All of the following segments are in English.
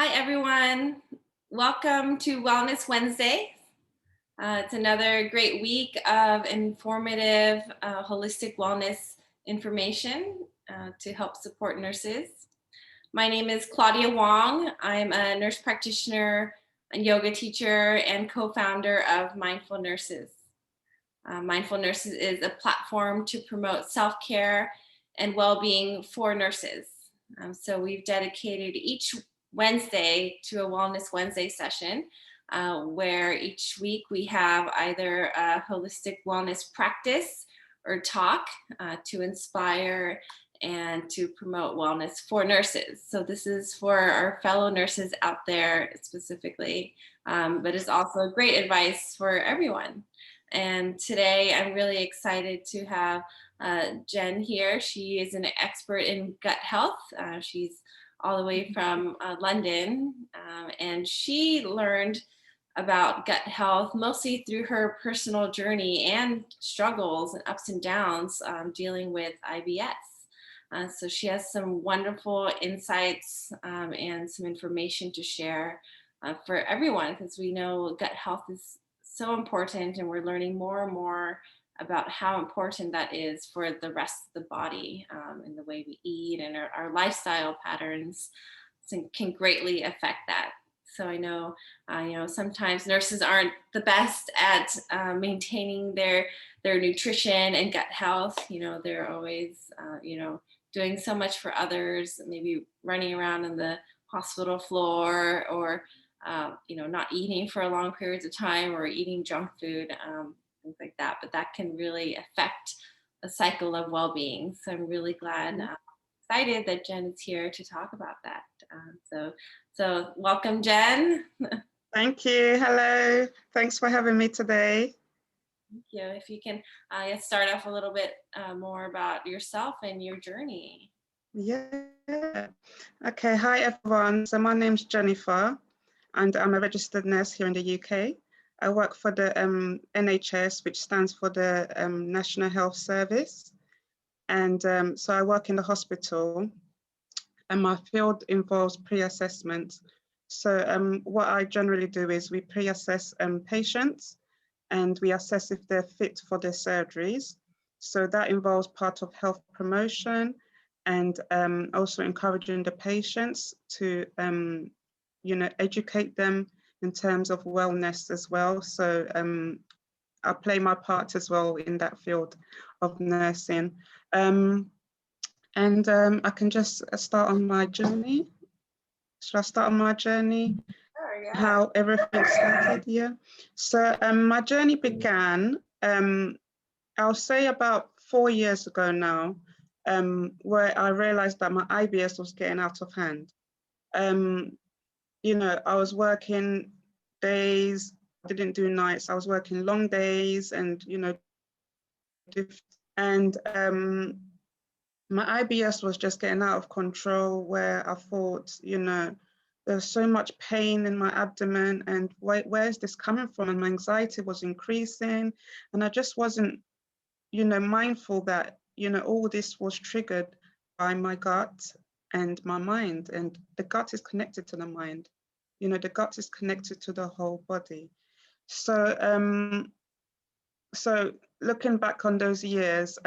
Hi, everyone. Welcome to Wellness Wednesday. It's another great week of informative, holistic wellness information to help support nurses. My name is Claudia Wong. I'm a nurse practitioner, a yoga teacher, and co founder of Mindful Nurses. Mindful Nurses is a platform to promote self care and well being for nurses. So we've dedicated each Wednesday to a Wellness Wednesday session where each week we have either a holistic wellness practice or talk to inspire and to promote wellness for nurses. So this is for our fellow nurses out there specifically, but it's also great advice for everyone. And today I'm really excited to have Jen here. She is an expert in gut health. She's all the way from London, and she learned about gut health mostly through her personal journey and struggles and ups and downs dealing with IBS. So she has some wonderful insights and some information to share for everyone, because we know gut health is so important, and we're learning more and more about how important that is for the rest of the body, and the way we eat and our lifestyle patterns can greatly affect that. So I know, sometimes nurses aren't the best at maintaining their nutrition and gut health. They're always, doing so much for others, maybe running around on the hospital floor or not eating for long periods of time or eating junk food, things like that. But that can really affect a cycle of well-being. So I'm really glad, excited that Jen is here to talk about that. So welcome, Jen. Thank you. Hello. Thanks for having me today. Thank you. If you can start off a little bit more about yourself and your journey. Yeah. Okay. Hi, everyone. So my name's Jennifer, and I'm a registered nurse here in the UK. I work for the NHS, which stands for the National Health Service. And so I work in the hospital, and my field involves pre-assessment. So what I generally do is we pre-assess patients, and we assess if they're fit for their surgeries. So that involves part of health promotion and also encouraging the patients to, educate them in terms of wellness as well. So I play my part as well in that field of nursing. I can just start on my journey. Should I start on my journey? Sure, yeah. How everything started, yeah. So my journey began, I'll say about 4 years ago now, where I realized that my IBS was getting out of hand. I was working days, didn't do nights. I was working long days and, my IBS was just getting out of control, where I thought, there's so much pain in my abdomen, and where is this coming from? And my anxiety was increasing, and I just wasn't, mindful that, all this was triggered by my gut and my mind, and the gut is connected to the mind. The gut is connected to the whole body. So looking back on those years,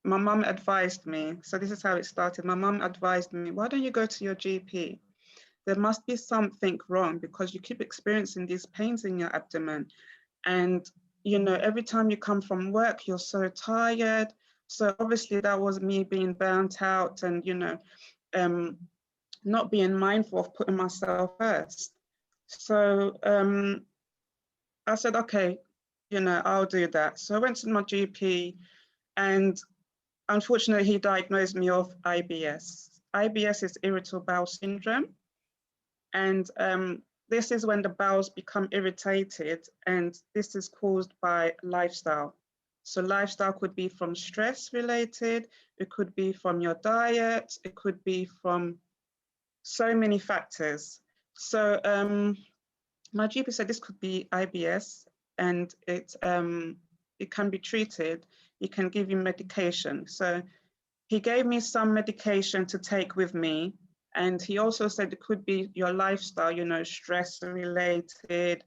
my mum advised me, so this is how it started. My mum advised me, why don't you go to your GP? There must be something wrong, because you keep experiencing these pains in your abdomen. And, every time you come from work, you're so tired. So obviously that was me being burnt out and, not being mindful of putting myself first. So I said, okay, I'll do that. So I went to my GP, and unfortunately, he diagnosed me of IBS. IBS is irritable bowel syndrome. And this is when the bowels become irritated, and this is caused by lifestyle. So lifestyle could be from stress related, it could be from your diet, it could be from so many factors. So my GP said this could be IBS, and it can be treated. He can give you medication. So he gave me some medication to take with me, And he also said it could be your lifestyle, you know, stress related,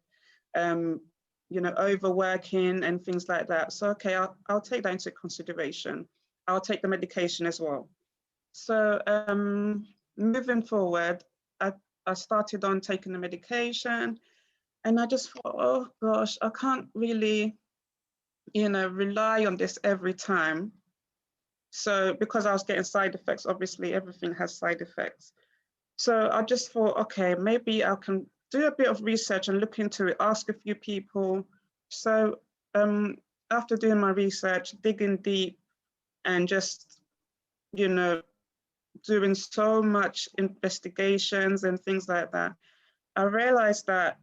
you know, overworking and things like that. So, okay, I'll take that into consideration. I'll take the medication as well. So moving forward, I started on taking the medication, and I just thought, oh gosh, I can't really, you know, rely on this every time. So because I was getting side effects, obviously everything has side effects. So I just thought, okay, maybe I can do a bit of research and look into it, ask a few people. So after doing my research, digging deep and just, you know, doing so much investigations and things like that, I realized that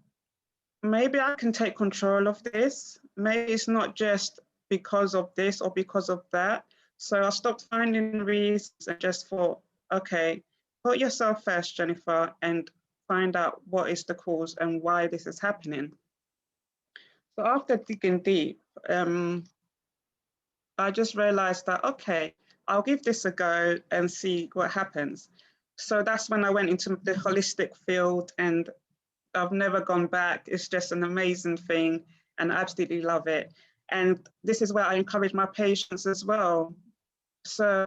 maybe I can take control of this. Maybe it's not just because of this or because of that. So I stopped finding reasons and just thought, okay, put yourself first, Jennifer, and find out what is the cause and why this is happening. So after digging deep, I just realized that, okay, I'll give this a go and see what happens. So that's when I went into the holistic field, and I've never gone back. It's just an amazing thing, and I absolutely love it. And this is where I encourage my patients as well. So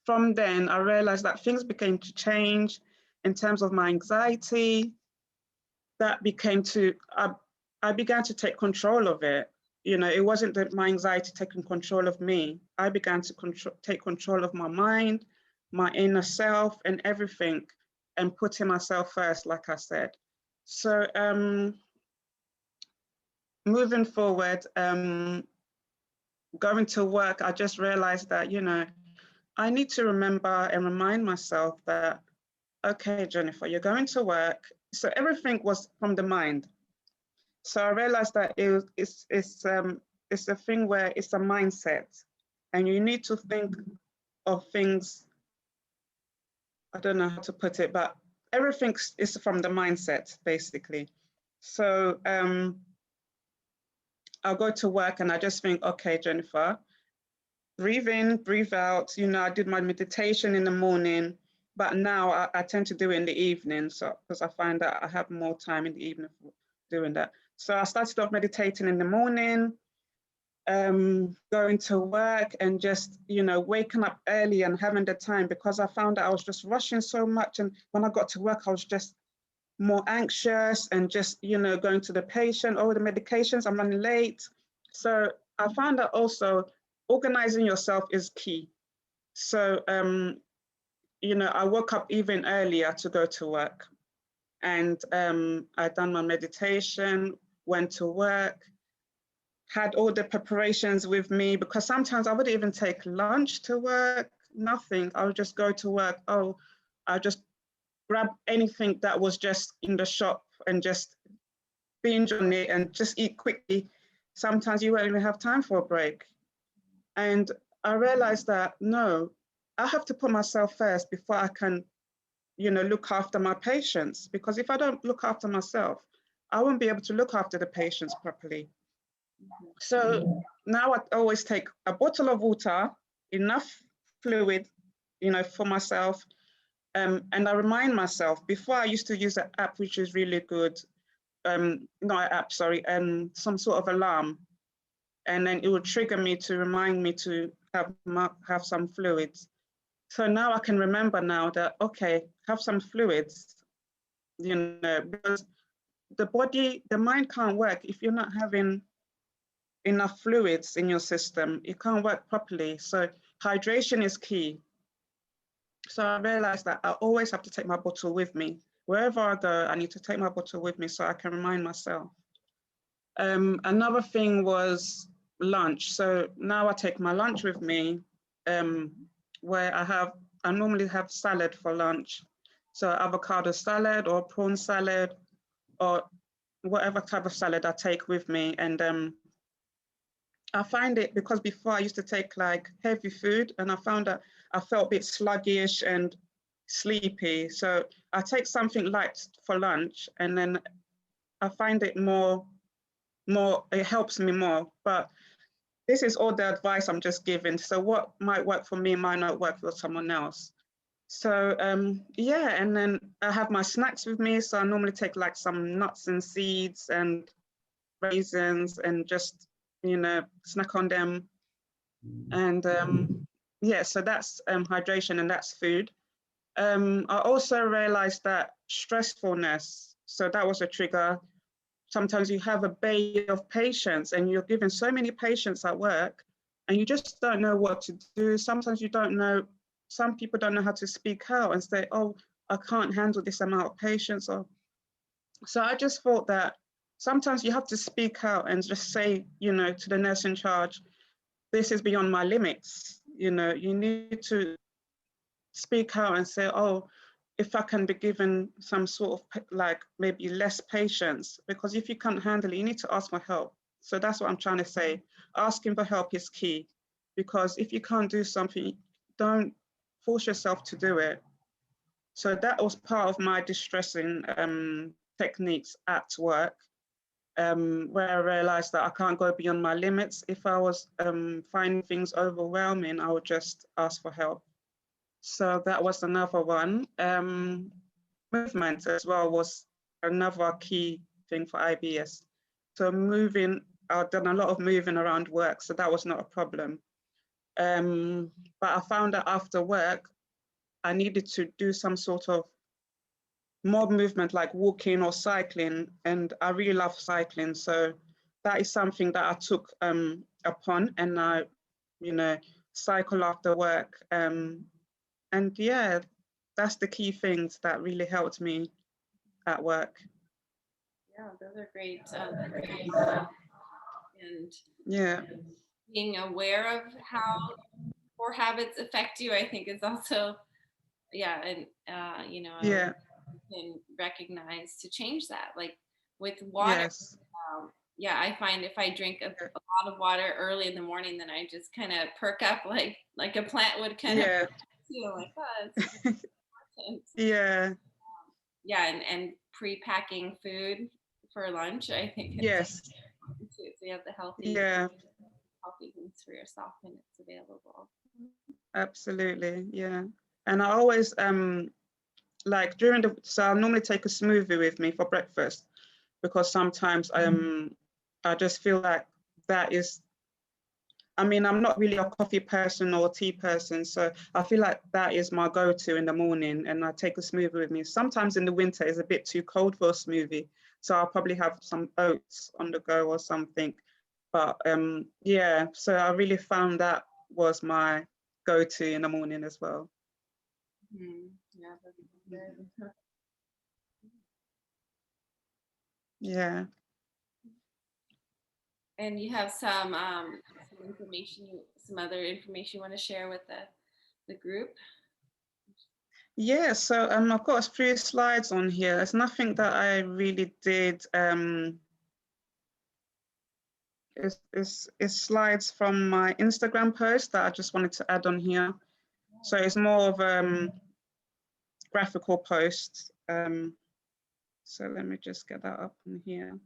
from then, I realized that things began to change in terms of my anxiety. That became to, I began to take control of it. You know, it wasn't that my anxiety taking control of me. I began to take control of my mind, my inner self, and everything, and putting myself first, like I said. So moving forward, going to work, I just realized that, you know, I need to remember and remind myself that, okay, Jennifer, you're going to work. So everything was from the mind. So I realized that it's a thing where it's a mindset, and you need to think of things, I don't know how to put it, but everything is from the mindset, basically. So I'll go to work and I just think, okay, Jennifer, breathe in, breathe out. You know, I did my meditation in the morning, but now I tend to do it in the evening. So because I find that I have more time in the evening for doing that. So I started off meditating in the morning, going to work and just, you know, waking up early and having the time, because I found that I was just rushing so much. And when I got to work, I was just more anxious and just, you know, going to the patient, oh, the medications, I'm running late. So I found that also organizing yourself is key. So, you know, I woke up even earlier to go to work, and I done my meditation, went to work, had all the preparations with me, because sometimes I wouldn't even take lunch to work, nothing. I would just go to work. Oh, I just grab anything that was just in the shop and just binge on it and just eat quickly. Sometimes you won't even have time for a break. And I realized that, no, I have to put myself first before I can, you know, look after my patients. Because if I don't look after myself, I won't be able to look after the patients properly. So now I always take a bottle of water, enough fluid, you know, for myself. And I remind myself, before I used to use an app, which is really good, not an app, sorry, some sort of alarm. And then it would trigger me to remind me to have some fluids. So now I can remember now that, okay, have some fluids, you know, because the body, the mind can't work if you're not having enough fluids in your system. It can't work properly. So hydration is key. So I realized that I always have to take my bottle with me. Wherever I go, I need to take my bottle with me so I can remind myself. Another thing was lunch. So now I take my lunch with me, where I normally have salad for lunch. So avocado salad or prawn salad or whatever type of salad I take with me. And I find it, because before I used to take like heavy food, and I found that I felt a bit sluggish and sleepy. So I take something light for lunch, and then I find it it helps me more. But this is all the advice I'm just giving. So what might work for me might not work for someone else. So yeah, and then I have my snacks with me. So I normally take like some nuts and seeds and raisins and just, you know, snack on them. And yeah, so that's hydration and that's food. I also realized that stressfulness, so that was a trigger. Sometimes you have a bay of patients and you're given so many patients at work and you just don't know what to do. Sometimes you don't know, some people don't know how to speak out and say, oh, I can't handle this amount of patients. Or so I just thought that sometimes you have to speak out and just say, you know, to the nurse in charge, this is beyond my limits. You know, you need to speak out and say, oh, if I can be given some sort of like maybe less patience, because if you can't handle it, you need to ask for help. So that's what I'm trying to say. Asking for help is key, because if you can't do something, don't force yourself to do it. So that was part of my distressing techniques at work, where I realized that I can't go beyond my limits. If I was finding things overwhelming, I would just ask for help. So that was another one. Movement as well was another key thing for IBS. So moving, I've done a lot of moving around work, so that was not a problem. But I found that after work, I needed to do some sort of more movement like walking or cycling, and I really love cycling. So that is something that I took upon, and I, you know, cycle after work. And yeah, that's the key things that really helped me at work. Yeah, those are great. And Yeah, being aware of how poor habits affect you, I think, is also, yeah, and you know, yeah, can recognize to change that. Like with water, yes, yeah, I find if I drink a lot of water early in the morning, then I just kind of perk up like a plant would kind of yeah, feel like, oh, it's important. yeah, Yeah, and pre-packing food for lunch, I think it's yes, important too. So you have the yeah, healthy things for yourself when it's available. absolutely, yeah. And I always like during the, so I normally take a smoothie with me for breakfast, because sometimes I just feel like that is, I mean, I'm not really a coffee person or a tea person, so I feel like that is my go-to in the morning, and I take a smoothie with me. Sometimes in the winter it's a bit too cold for a smoothie, so I'll probably have some oats on the go or something. But yeah, so I really found that was my go-to in the morning as well. Yeah, that's good. Yeah. And you have some information, some other information you want to share with the group? Yeah, so I've got a few slides on here. There's nothing that I really did. It's slides from my Instagram post that I just wanted to add on here. So it's more of graphical post. So let me just get that up in here.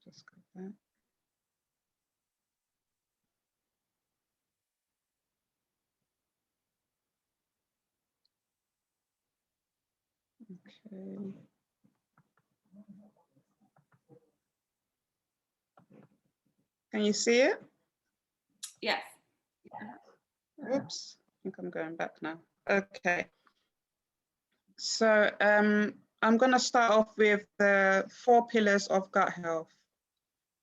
Just got that. Okay. Can you see it? Yes. Oops, I think I'm going back now. Okay. So I'm going to start off with the 4 pillars of gut health.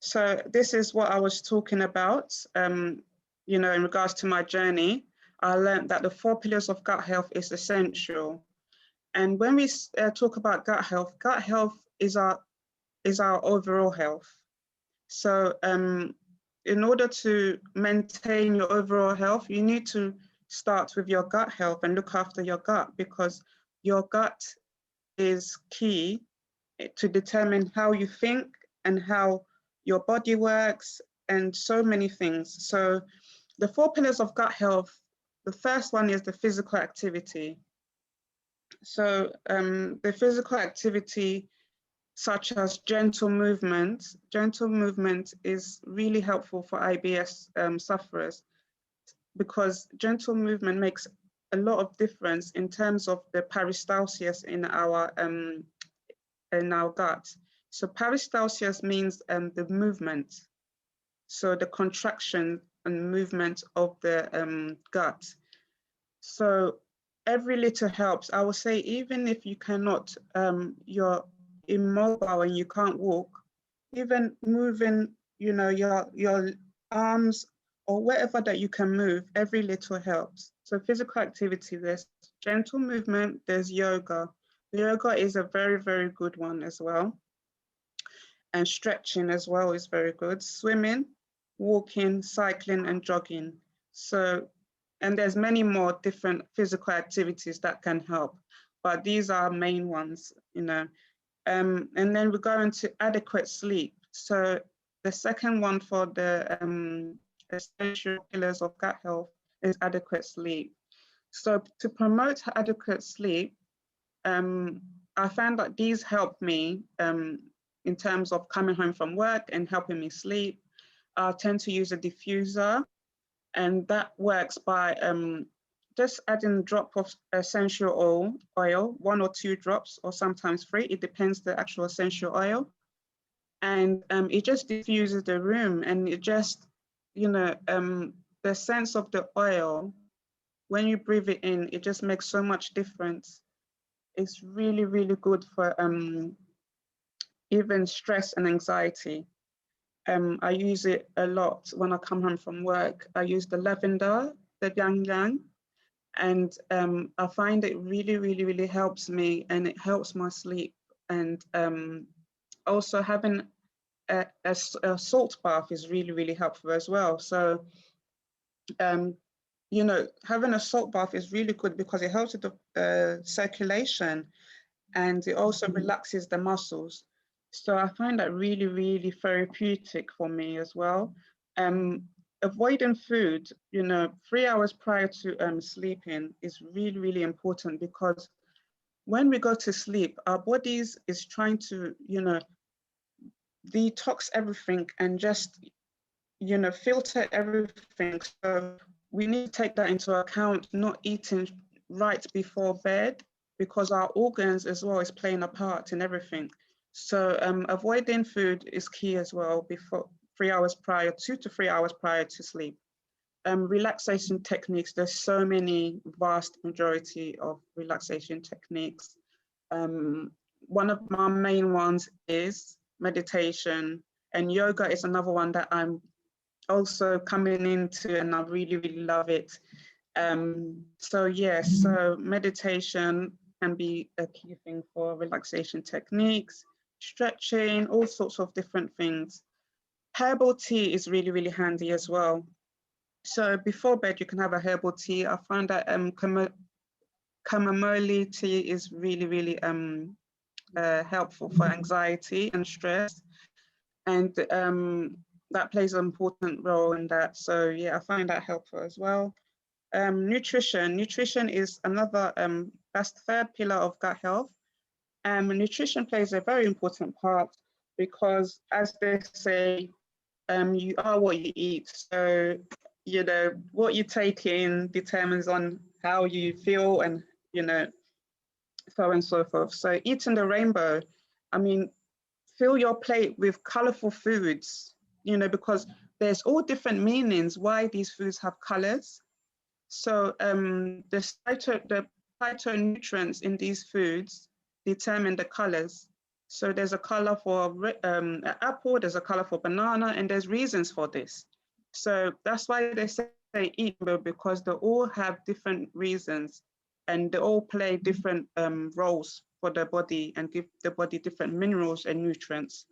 So this is what I was talking about, you know, in regards to my journey. I learned that the 4 pillars of gut health is essential. And when we talk about gut health is our overall health. So in order to maintain your overall health, you need to start with your gut health and look after your gut, because your gut is key to determine how you think and how your body works and so many things. So the 4 pillars of gut health, the first one is the physical activity. So the physical activity such as gentle movement. Gentle movement is really helpful for IBS sufferers, because gentle movement makes a lot of difference in terms of the peristalsis in our gut. So peristalsis means the movement, so the contraction and movement of the gut. So every little helps. I would say, even if you cannot, you're immobile and you can't walk, even moving, you know, your arms or whatever that you can move, every little helps. So physical activity, there's gentle movement, there's yoga. Yoga is a very, very good one as well. And stretching as well is very good. Swimming, walking, cycling, and jogging. So, and there's many more different physical activities that can help, but these are main ones, you know. And then we go into adequate sleep. So the second one for the essential pillars of gut health is adequate sleep. So to promote adequate sleep, I found that these help me in terms of coming home from work and helping me sleep. I tend to use a diffuser, and that works by just adding a drop of essential oil, 1 or 2 drops, or sometimes 3. It depends the actual essential oil. And it just diffuses the room, and it just, you know, the sense of the oil, when you breathe it in, it just makes so much difference. It's really, really good for even stress and anxiety. I use it a lot when I come home from work. I use the lavender, the yang yang, and I find it really, really, really helps me, and it helps my sleep. And also having a salt bath is really, really helpful as well. So, you know, having a salt bath is really good because it helps with the circulation, and it also relaxes the muscles. So I find that really, really therapeutic for me as well. Avoiding food, you know, 3 hours prior to sleeping is really, really important, because when we go to sleep, our bodies is trying to, you know, detox everything and just, you know, filter everything. So we need to take that into account, not eating right before bed, because our organs as well is playing a part in everything. So avoiding food is key as well before 3 hours prior, 2 to 3 hours prior to sleep. Relaxation techniques, there's so many, vast majority of relaxation techniques. One of my main ones is meditation, and yoga is another one that I'm also coming into, and I really, really love it. So yes, so meditation can be a key thing for relaxation techniques, stretching, all sorts of different things. Herbal tea is really, really handy as well. So before bed, you can have a herbal tea. I find that chamomile tea is really, really helpful for anxiety and stress. And that plays an important role in that. So yeah, I find that helpful as well. Nutrition is another, that's the third pillar of gut health. Nutrition plays a very important part, because as they say, you are what you eat. So, you know, what you take in determines on how you feel, and, you know, so on and so forth. So eating the rainbow, I mean, fill your plate with colorful foods, you know, because there's all different meanings why these foods have colors. So the phytonutrients in these foods determine the colors. So there's a color for an apple, there's a color for banana, and there's reasons for this. So that's why they say eat, because they all have different reasons, and they all play different roles for the body and give the body different minerals and nutrients.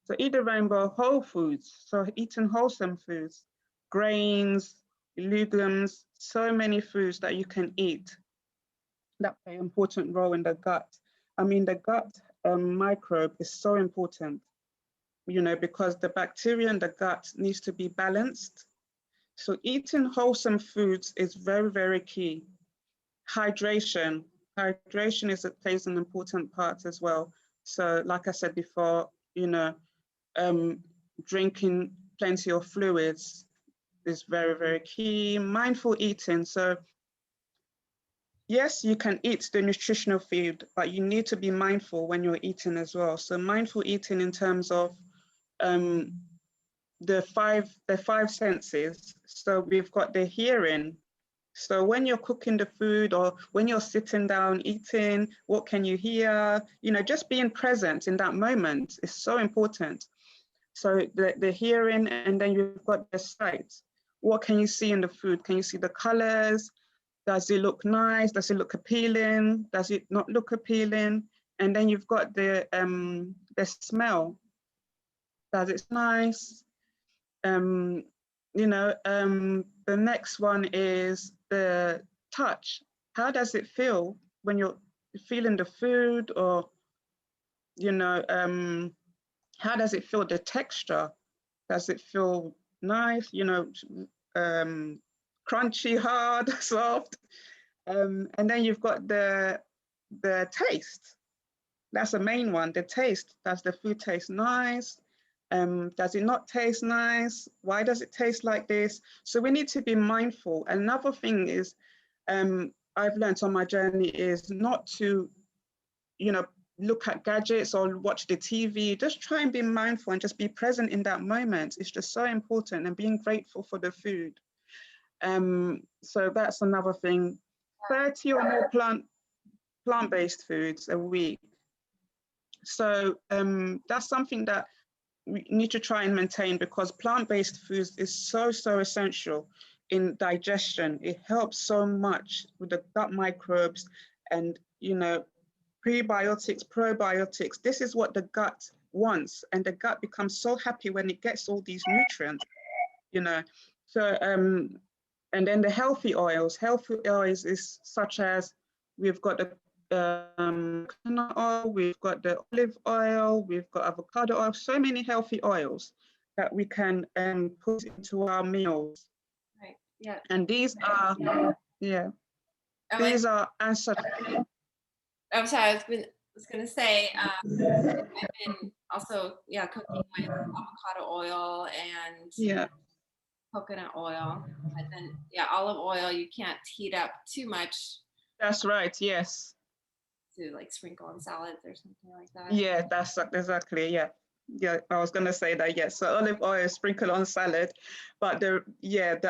So eat the rainbow, whole foods, so eating wholesome foods, grains, legumes, so many foods that you can eat that play an important role in the gut. I mean, the gut microbe is so important, you know, because the bacteria in the gut needs to be balanced. So eating wholesome foods is very, very key. Hydration plays an important part as well. So like I said before, you know, drinking plenty of fluids is very, very key. Mindful eating. So yes, you can eat the nutritional food, but you need to be mindful when you're eating as well. So mindful eating in terms of the five senses. So we've got the hearing. So when you're cooking the food or when you're sitting down eating, what can you hear? You know, just being present in that moment is so important. So the hearing, and then you've got the sight. What can you see in the food? Can you see the colors? Does it look nice? Does it look appealing? Does it not look appealing? And then you've got the smell. Does it nice? You know, the next one is the touch. How does it feel when you're feeling the food, or, you know, how does it feel, the texture? Does it feel nice, you know, crunchy, hard, soft? And then you've got the taste. That's the main one, the taste. Does the food taste nice? Does it not taste nice? Why does it taste like this? So we need to be mindful. Another thing is, I've learned on my journey is not to, you know, look at gadgets or watch the TV. Just try and be mindful and just be present in that moment. It's just so important, and being grateful for the food. So that's another thing. 30 or more plant-based foods a week. So that's something that we need to try and maintain, because plant-based foods is so essential in digestion. It helps so much with the gut microbes and, you know, prebiotics, probiotics. This is what the gut wants, and the gut becomes so happy when it gets all these nutrients, you know. So and then the healthy oils is such as, we've got the coconut oil, we've got the olive oil, we've got avocado oil, so many healthy oils that we can put into our meals. Right. Yeah. And these are, these are answered. I'm sorry, I was going to say, I've been also, cooking with avocado oil and coconut oil. But then, olive oil, you can't heat up too much. That's right, yes. To like sprinkle on salads or something like that. Yeah, that's exactly, yeah. I was going to say that, yes. So olive oil sprinkle on salad, but the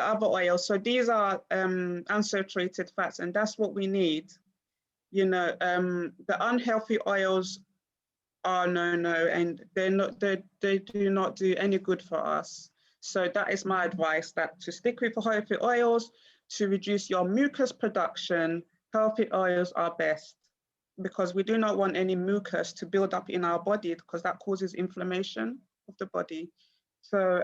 other oils. So these are unsaturated fats, and that's what we need. You know, the unhealthy oils are no, and they do not do any good for us. So that is my advice, that to stick with healthy oils, to reduce your mucus production. Healthy oils are best, because we do not want any mucus to build up in our body, because that causes inflammation of the body. So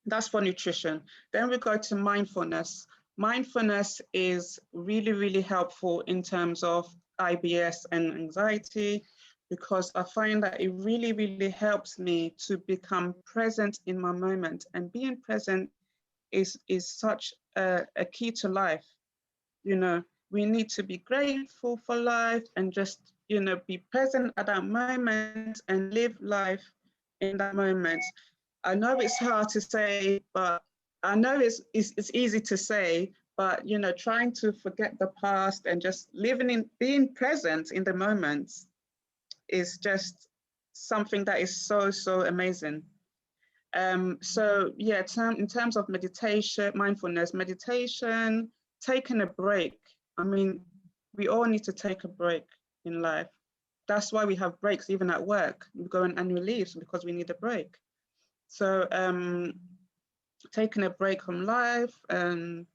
that's for nutrition. Then we go to mindfulness. Mindfulness is really helpful in terms of IBS and anxiety, because I find that it really helps me to become present in my moment. And being present is such a key to life. You know, we need to be grateful for life and just, you know, be present at that moment and live life in that moment. I know it's hard to say, but I know it's easy to say, but, you know, trying to forget the past and just being present in the moment is just something that is so amazing. So yeah, in terms of meditation, mindfulness, meditation, taking a break. I mean, we all need to take a break in life. That's why we have breaks even at work. We go on annual leave because we need a break. So taking a break from life, and,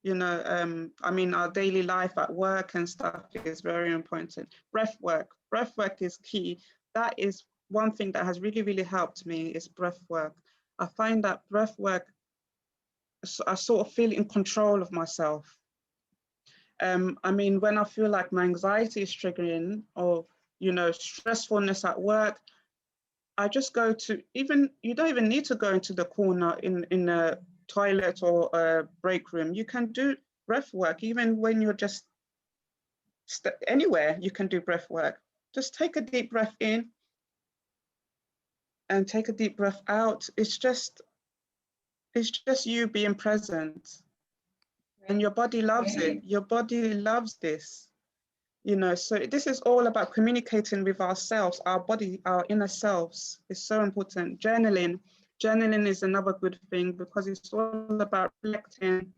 you know, I mean, our daily life at work and stuff is very important. Breathwork is key. That is one thing that has really helped me, is breathwork. I find that breathwork, I sort of feel in control of myself. I mean, when I feel like my anxiety is triggering, or, you know, stressfulness at work, I just go to, you don't even need to go into the corner in a toilet or a break room. You can do breath work, even when you're just anywhere, you can do breath work. just take a deep breath in and take a deep breath out. It's just you being present. And your body loves it. Your body loves this. You know, so this is all about communicating with ourselves, our body, our inner selves. It's so important. Journaling is another good thing because it's all about reflecting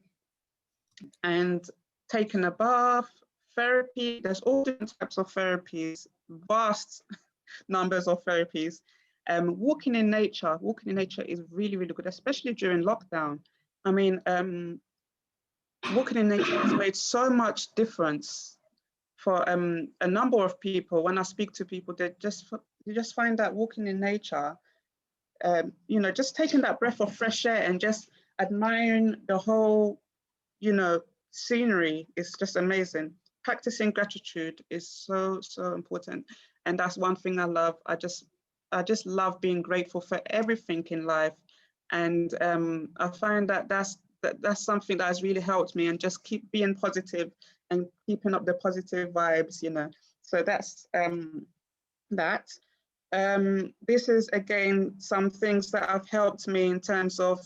and taking a bath, therapy. There's all different types of therapies, vast numbers of therapies. Walking in nature is really, really good, especially during lockdown. I mean, walking in nature has made so much difference for a number of people. When I speak to people, they just find that walking in nature, you know, just taking that breath of fresh air and just admiring the whole, you know, scenery is just amazing. Practicing gratitude is so important, and that's one thing I love. I just love being grateful for everything in life, and I find that that's something that has really helped me, and just keep being positive and keeping up the positive vibes, you know. So that's that. This is again some things that have helped me in terms of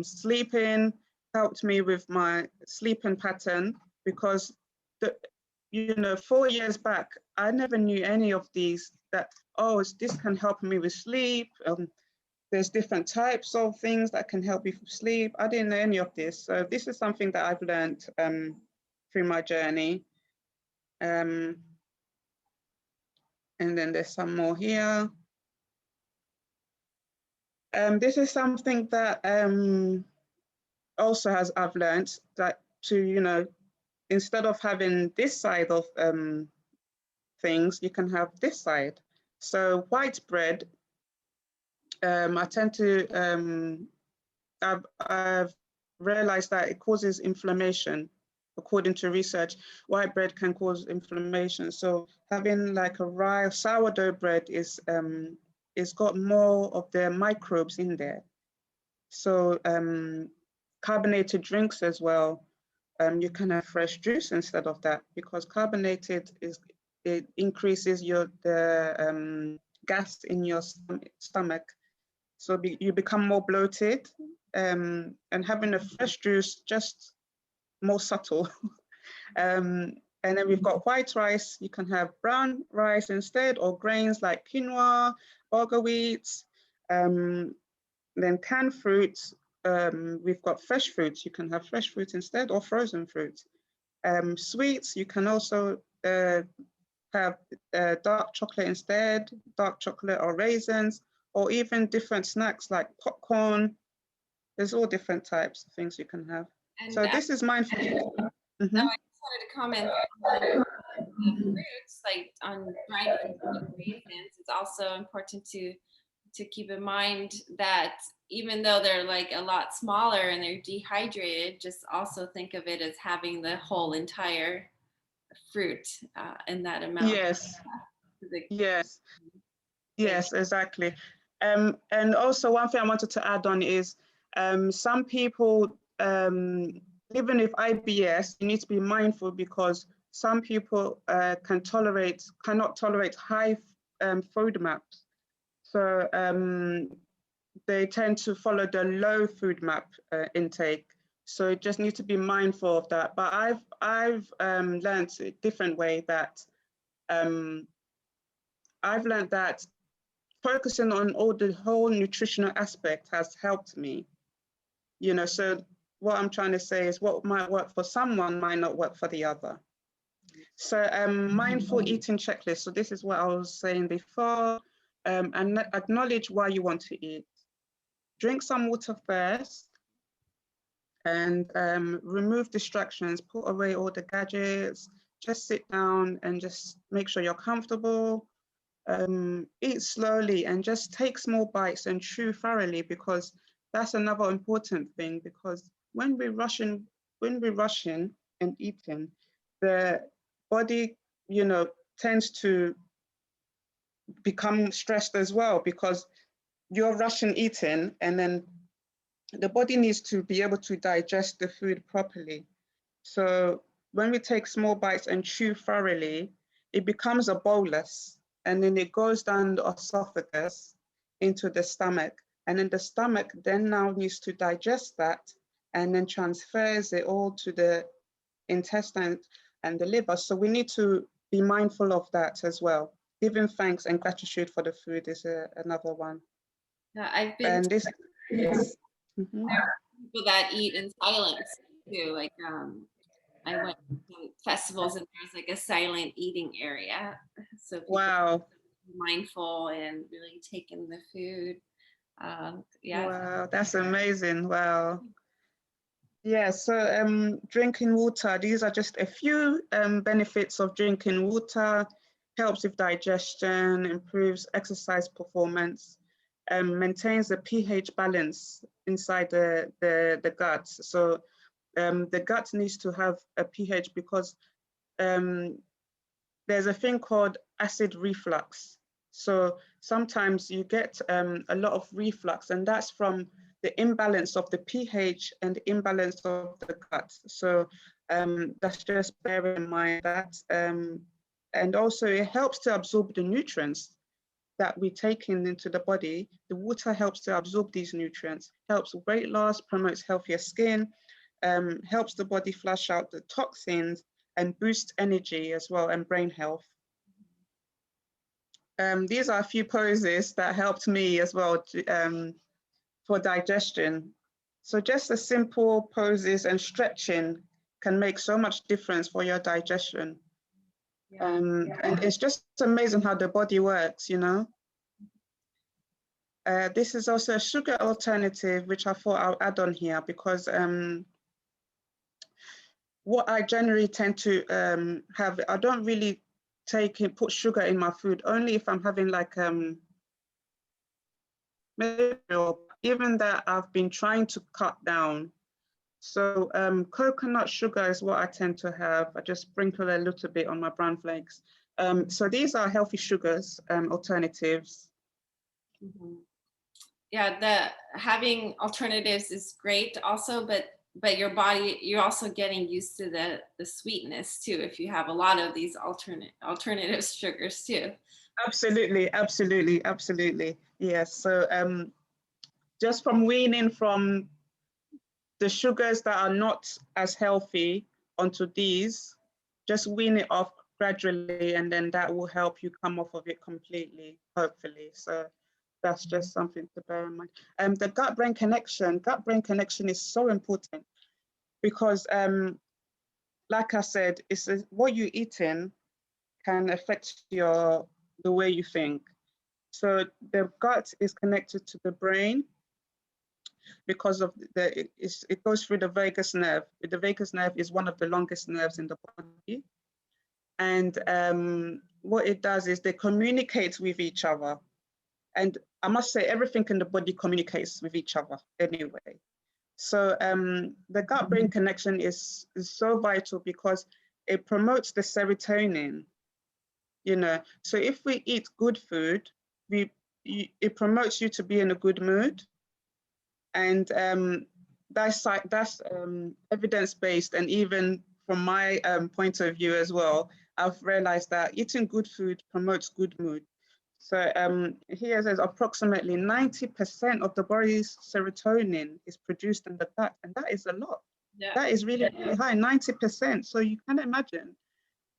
sleeping, helped me with my sleeping pattern, because you know, 4 years back I never knew any of these, that this can help me with sleep. There's different types of things that can help you sleep. I didn't know any of this. So this is something that I've learned through my journey. And then there's some more here. This is something that also I've learned, that to, you know, instead of having this side of things, you can have this side. So white bread, I tend to, I've realized that it causes inflammation. According to research, white bread can cause inflammation. So having like a rye sourdough bread is got more of the microbes in there. So carbonated drinks as well. You can have fresh juice instead of that, because carbonated it increases the gas in your stomach. So you become more bloated, and having a fresh juice, just more subtle. And then we've got white rice. You can have brown rice instead, or grains like quinoa, bulgur wheat. Then canned fruits. We've got fresh fruits. You can have fresh fruit instead, or frozen fruit. Sweets, you can also have dark chocolate instead, dark chocolate or raisins, or even different snacks like popcorn. There's all different types of things you can have. And so this is mindful. I just wanted to comment on the fruits, like on dried raisins. It's also important to keep in mind that even though they're like a lot smaller and they're dehydrated, just also think of it as having the whole entire fruit in that amount. Yes. Yes, exactly. And also one thing I wanted to add on is some people living with IBS, you need to be mindful, because some people cannot tolerate high FODMAP. So they tend to follow the low FODMAP intake. So you just need to be mindful of that. But I've learned a different way, that I've learned that focusing on the whole nutritional aspect has helped me. You know, so what I'm trying to say is what might work for someone might not work for the other. So mindful eating checklist. So this is what I was saying before, and acknowledge why you want to eat. Drink some water first, and remove distractions, put away all the gadgets, just sit down and just make sure you're comfortable. Eat slowly and just take small bites and chew thoroughly, because that's another important thing. Because when we're rushing and eating, the body, you know, tends to become stressed as well, because you're rushing eating, and then the body needs to be able to digest the food properly. So when we take small bites and chew thoroughly, it becomes a bolus. and then it goes down the esophagus into the stomach. And then the stomach then now needs to digest that and then transfers it all to the intestine and the liver. So we need to be mindful of that as well. Giving thanks and gratitude for the food is another one. I've been and this yes. There are people that eat in silence too. Like I went to festivals and there's like a silent eating area. So people Wow. mindful and really taking the food. Yeah. Wow, that's amazing. Wow. Yeah, so drinking water, these are just a few benefits of drinking water. Helps with digestion, improves exercise performance, maintains the pH balance inside the gut. So the gut needs to have a pH because there's a thing called acid reflux. So sometimes you get a lot of reflux, and that's from the imbalance of the pH and the imbalance of the gut. So that's just bear in mind that. And also it helps to absorb the nutrients that we take into the body. The water helps to absorb these nutrients, helps weight loss, promotes healthier skin, helps the body flush out the toxins, and boost energy as well, and brain health. These are a few poses that helped me as well for digestion. So just the simple poses and stretching can make so much difference for your digestion. And it's just amazing how the body works, you know. This is also a sugar alternative, which I thought I'll add on here because what I generally tend to have, I don't really put sugar in my food, only if I'm having like even that I've been trying to cut down. So coconut sugar is what I tend to have. I just sprinkle a little bit on my brown flakes. So these are healthy sugars, alternatives. Mm-hmm. Yeah, having alternatives is great also, but your body, you're also getting used to the sweetness too if you have a lot of these alternative sugars too. Absolutely, absolutely, absolutely. Yes. So just from weaning from the sugars that are not as healthy onto these, just wean it off gradually, and then that will help you come off of it completely, hopefully. So that's just something to bear in mind. The gut-brain connection is so important because, like I said, what you're eating can affect the way you think. So the gut is connected to the brain because of it goes through the vagus nerve. The vagus nerve is one of the longest nerves in the body. And what it does is they communicate with each other. And I must say, everything in the body communicates with each other anyway. So the gut-brain connection is so vital because it promotes the serotonin, you know. So if we eat good food, it promotes you to be in a good mood. And that's evidence-based, and even from my point of view as well, I've realized that eating good food promotes good mood. So here it says approximately 90% of the body's serotonin is produced in the gut, and that is a lot. Yeah. That is really, really high, 90%. So you can imagine,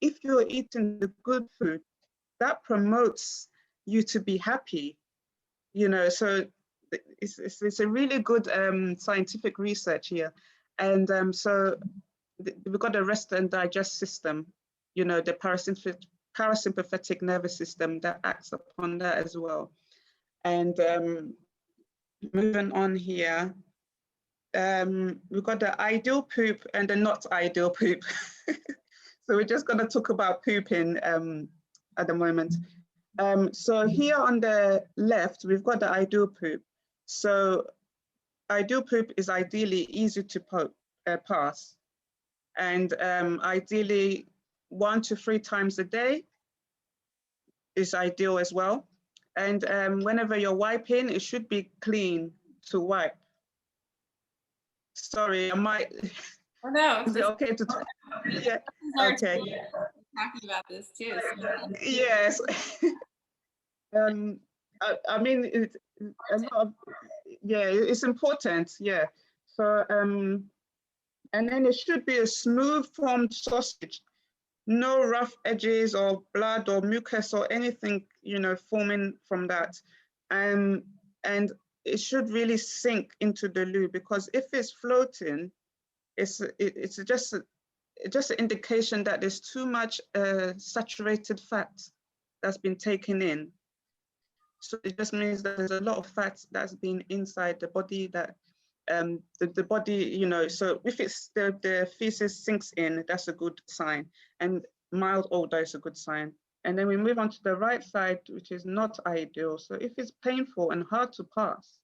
if you're eating the good food, that promotes you to be happy, you know. So it's a really good scientific research here. And so we've got the rest and digest system, you know, the parasympathetic nervous system that acts upon that as well. And moving on here, we've got the ideal poop and the not ideal poop. So we're just going to talk about pooping at the moment. So here on the left, we've got the ideal poop. So ideal poop is ideally easy to pass, and ideally 1 to 3 times a day is ideal as well. And whenever you're wiping, it should be clean to wipe. Sorry, I might. Oh, no. Is it okay to talk? Yeah. Okay. Talking about this too. So. Yes. I mean, it's a lot of, yeah, it's important, yeah. So, and then it should be a smooth formed sausage, no rough edges or blood or mucus or anything, forming from that. And it should really sink into the loo, because if it's floating, it's just an indication that there's too much saturated fat that's been taken in. So it just means that there's a lot of fat that's been inside the body that the body, so if it's the feces sinks in, that's a good sign. And mild odor is a good sign. And then we move on to the right side, which is not ideal. So if it's painful and hard to pass,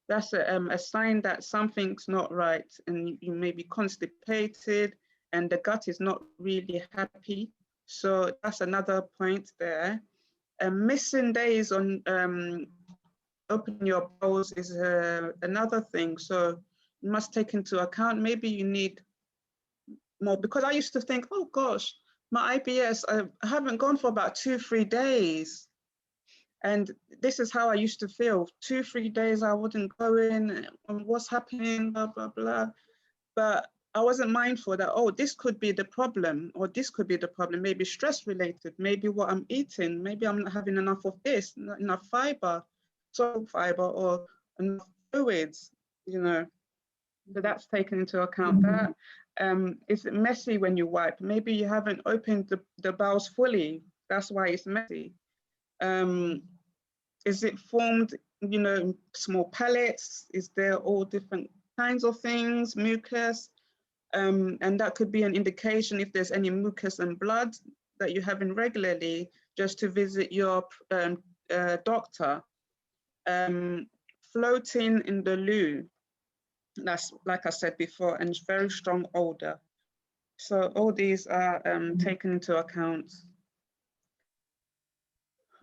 that's a sign that something's not right, and you may be constipated and the gut is not really happy. So that's another point there. Missing days on opening your bowels is another thing. So you must take into account, maybe you need more, because I used to think, oh gosh, my IBS, I haven't gone for about 2-3 days. And this is how I used to feel. 2-3 days I wouldn't go in, and what's happening, blah, blah, blah. But I wasn't mindful that, oh, this could be the problem, or this could be the problem, maybe stress related, maybe what I'm eating, maybe I'm not having enough of this, not enough fiber, salt fiber, or enough fluids, So that's taken into account. That is messy when you wipe. Maybe you haven't opened the bowels fully. That's why it's messy. Is it formed, small pellets? Is there all different kinds of things, mucus? And that could be an indication if there's any mucus and blood that you're having regularly, just to visit your doctor. Floating in the loo, that's like I said before, and very strong odor. So all these are taken into account.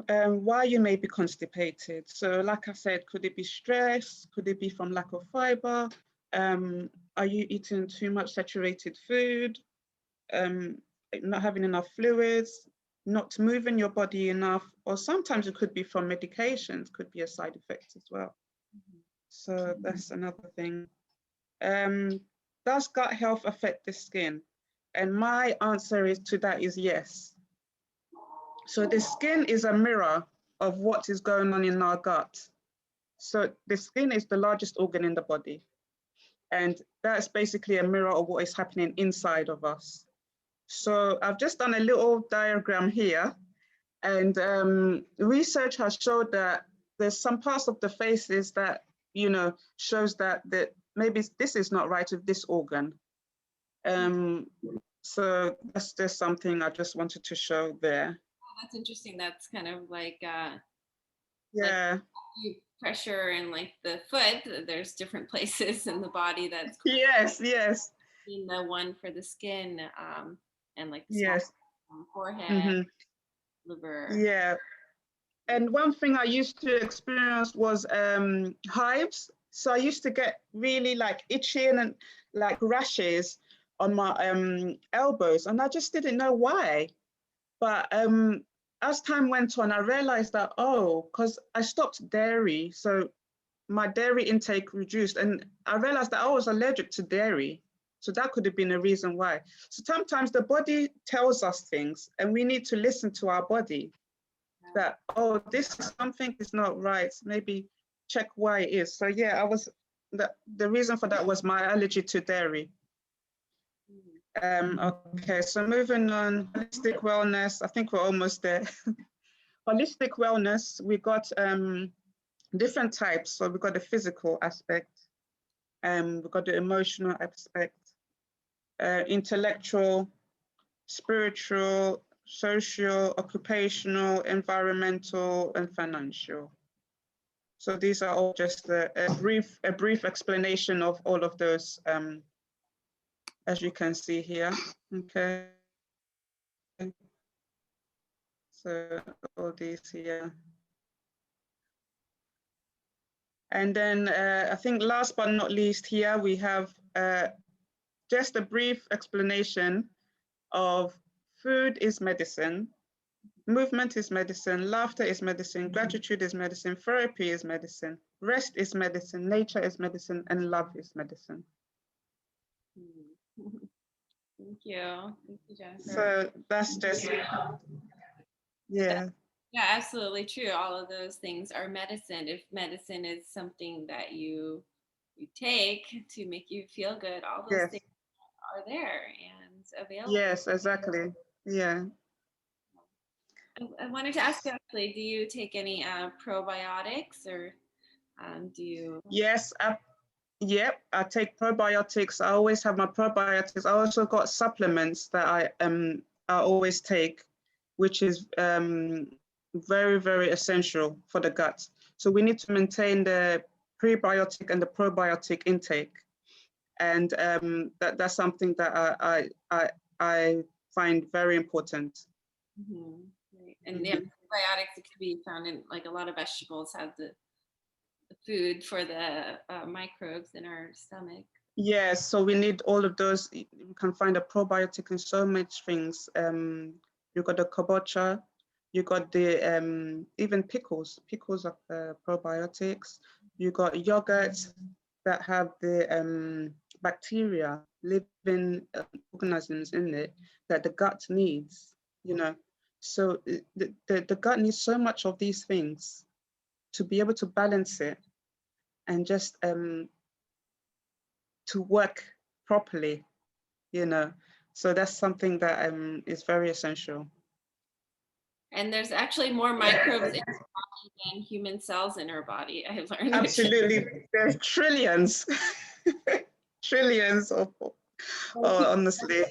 Why you may be constipated. So like I said, could it be stress? Could it be from lack of fiber? Are you eating too much saturated food? Not having enough fluids? Not moving your body enough? Or sometimes it could be from medications, could be a side effect as well. So that's another thing. Does gut health affect the skin? And my answer to that is yes. So the skin is a mirror of what is going on in our gut. So the skin is the largest organ in the body. And that's basically a mirror of what is happening inside of us. So I've just done a little diagram here. And research has showed that there's some parts of the faces that, shows that maybe this is not right with this organ. So that's just something I just wanted to show there. That's interesting. That's kind of like yeah, like pressure in like the foot. There's different places in the body that's yes. in the one for the skin, and like the yes, forehead, liver. Yeah, and one thing I used to experience was hives. So I used to get really like itching and like rashes on my elbows, and I just didn't know why. But as time went on, I realized that, because I stopped dairy, so my dairy intake reduced, and I realized that I was allergic to dairy. So that could have been a reason why. So sometimes the body tells us things, and we need to listen to our body that, this is something is not right. Maybe check why it is. So yeah, the reason for that was my allergy to dairy. Okay, so moving on, holistic wellness. I think we're almost there. Holistic wellness, we got different types. So we've got the physical aspect, we've got the emotional aspect, intellectual, spiritual, social, occupational, environmental, and financial. So these are all just a brief explanation of all of those, as you can see here. Okay. So all these here. And then I think last but not least here, we have just a brief explanation of food is medicine. Movement is medicine, laughter is medicine, gratitude is medicine, therapy is medicine, rest is medicine, nature is medicine, and love is medicine. Thank you. Thank you, Jennifer. So that's just, yeah. Yeah, absolutely true. All of those things are medicine. If medicine is something that you take to make you feel good, all those Yes. things are there and available. Yes, exactly. Yeah. I wanted to ask you actually, do you take any probiotics or do you? Yes. Yep. I take probiotics. I always have my probiotics. I also got supplements that I always take, which is very, very essential for the gut. So we need to maintain the prebiotic and the probiotic intake, and that's something that I find very important. Mm-hmm. Right. And yeah, probiotics, it can be found in like a lot of vegetables have the food for the microbes in our stomach. Yes, so we need all of those. You can find a probiotic in so much things. You got the kabocha, you got the even pickles. Pickles are probiotics. You got yogurts that have the bacteria, living organisms in it that the gut needs. You know, so the gut needs so much of these things to be able to balance it and just to work properly, you know. So that's something that is very essential. And there's actually more microbes in our body than human cells in our body, I've learned. Absolutely, there's trillions, trillions of, honestly.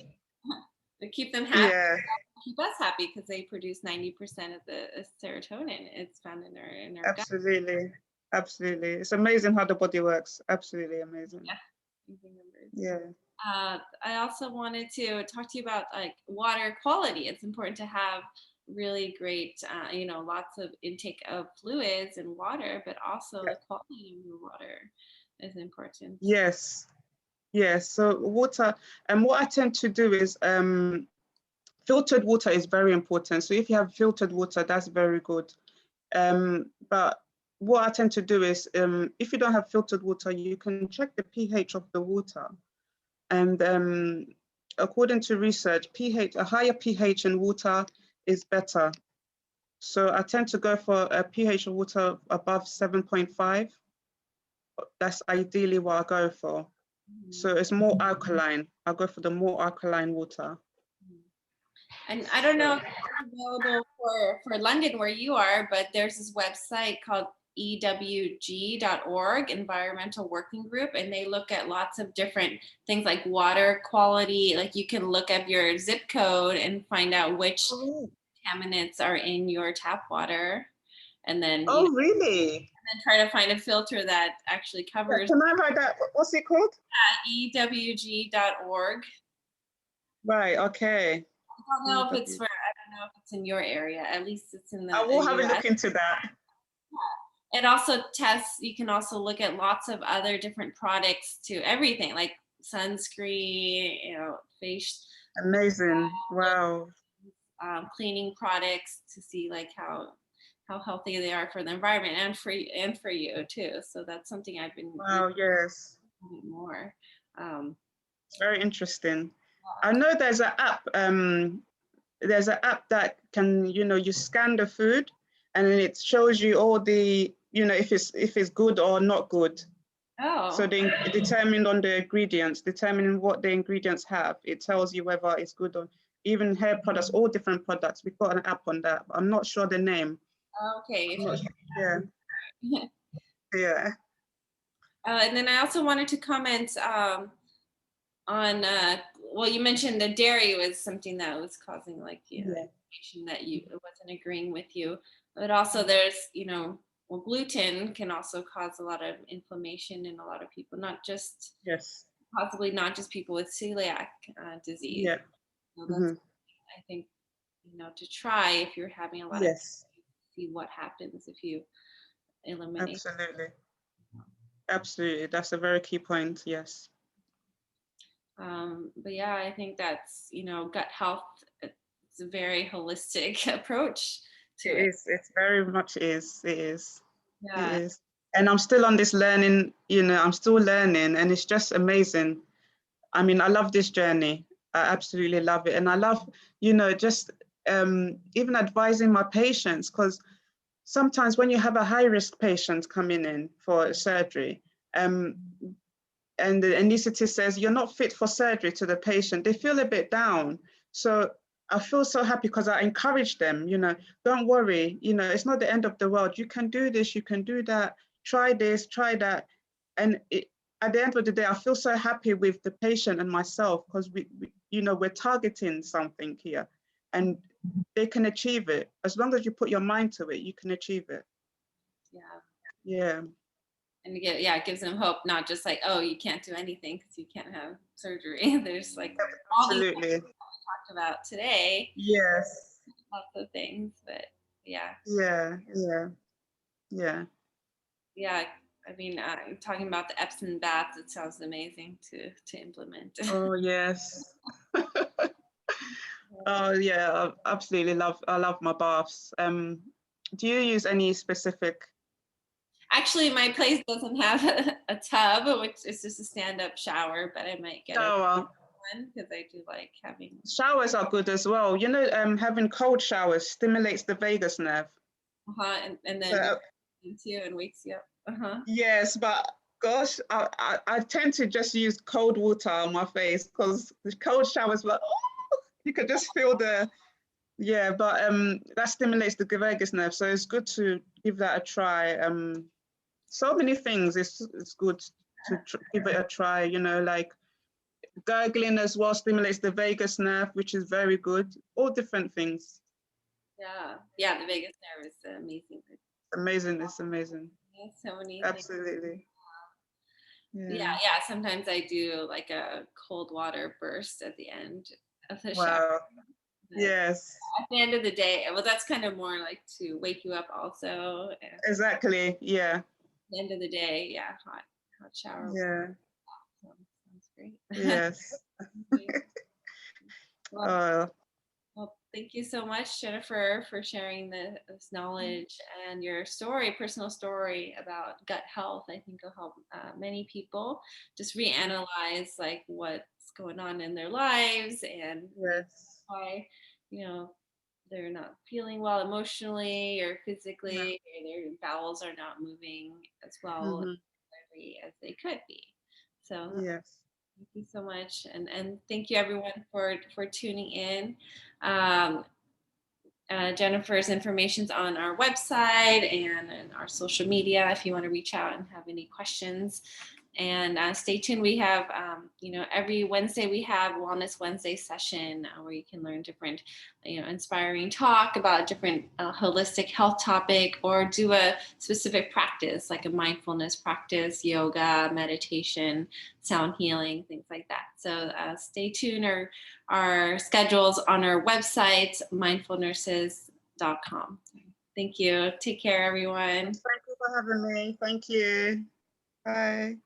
To keep them happy, Yeah, keep us happy because they produce 90% of the serotonin. It's found in our gut. absolutely, absolutely. It's amazing how the body works. Absolutely amazing. Yeah. Amazing numbers. Yeah. I also wanted to talk to you about like water quality. It's important to have really great, lots of intake of fluids and water, but also the quality of your water is important. Yes. Yes. So water, and what I tend to do is filtered water is very important. So if you have filtered water, that's very good. But what I tend to do is, if you don't have filtered water, you can check the pH of the water. And according to research, a higher pH in water is better. So I tend to go for a pH of water above 7.5. That's ideally what I go for. So it's more alkaline. I go for the more alkaline water. And I don't know if it's available for London where you are, but there's this website called EWG.org, Environmental Working Group, and they look at lots of different things like water quality. Like you can look up your zip code and find out which contaminants are in your tap water. And then, really? And then try to find a filter that actually covers. Can I write that? What's it called? EWG.org. Right, okay. I don't know if it's in your area. At least it's in the. I will have a look into that. Yeah. It also tests. You can also look at lots of other different products to everything like sunscreen, face. Amazing! Wow. Cleaning products to see like how healthy they are for the environment and for you too. So that's something I've been. Wow. Yes. More. It's very interesting. I know there's an app. There's an app that can, you scan the food, and then it shows you all the, if it's good or not good. Oh. So they determined on the ingredients, determining what the ingredients have. It tells you whether it's good or even hair products, all different products. We've got an app on that, but I'm not sure the name. Okay. Yeah. Yeah. And then I also wanted to comment on, well, you mentioned the dairy was something that was causing like, information that you wasn't agreeing with you, but also there's, well, gluten can also cause a lot of inflammation in a lot of people, not just, possibly not just people with celiac disease. Yeah. So that's, I think, to try if you're having a lot of, see what happens if you eliminate. Absolutely. Absolutely. That's a very key point. Yes. But yeah, I think that's, gut health, it's it's a very holistic approach to It it. is. It's very much is. It is. It Yeah. is. And I'm still on this learning, I'm still learning, and it's just amazing. I mean, I love this journey. I absolutely love it. And I love, just even advising my patients, because sometimes when you have a high risk patient coming in for surgery, and the anaesthetist says, you're not fit for surgery to the patient, they feel a bit down. So I feel so happy because I encourage them, don't worry, it's not the end of the world. You can do this, you can do that, try this, try that. And at the end of the day, I feel so happy with the patient and myself, because we're targeting something here, and they can achieve it. As long as you put your mind to it, you can achieve it. Yeah. Yeah. And it gives them hope, not just like, oh, you can't do anything because you can't have surgery. There's like all these things Absolutely. we talked about today, Yes. lots of things, but yeah. Yeah. Yeah. I mean, talking about the Epsom baths, it sounds amazing to implement. Oh, yes. Oh, yeah, I absolutely I love my baths. Do you use any specific? Actually, my place doesn't have a tub, which is just a stand-up shower, but I might get a Shower? one because I do like having. Showers are good as well. Having cold showers stimulates the vagus nerve. And then So, you and wakes you up. yes, but gosh, I tend to just use cold water on my face, because the cold showers, but you could just feel yeah, but that stimulates the vagus nerve, so it's good to give that a try. So many things, it's good to give it a try, like gurgling as well stimulates the vagus nerve, which is very good. All different things. Yeah, the vagus nerve is amazing. Amazing, it's amazing. So many things. Absolutely. Yeah, sometimes I do like a cold water burst at the end of the shower. Wow. Yes. At the end of the day, well, that's kind of more like to wake you up also. And Exactly. Yeah. at the end of the day, yeah, hot shower. Yeah. Sounds great. Yes. Well, thank you so much, Jennifer, for sharing this knowledge and your personal story about gut health. I think will help many people just reanalyze like what's going on in their lives and Yes. why, they're not feeling well emotionally or physically, or their bowels are not moving as well as they could be. So Yes. thank you so much, and thank you everyone for tuning in. Jennifer's information's on our website and our social media if you want to reach out and have any questions. And stay tuned. We have, every Wednesday we have Wellness Wednesday session where you can learn different, inspiring talk about different holistic health topic, or do a specific practice like a mindfulness practice, yoga, meditation, sound healing, things like that. So stay tuned. Our schedules on our website, mindfulnurses.com. Thank you. Take care, everyone. Thank you for having me. Thank you. Bye.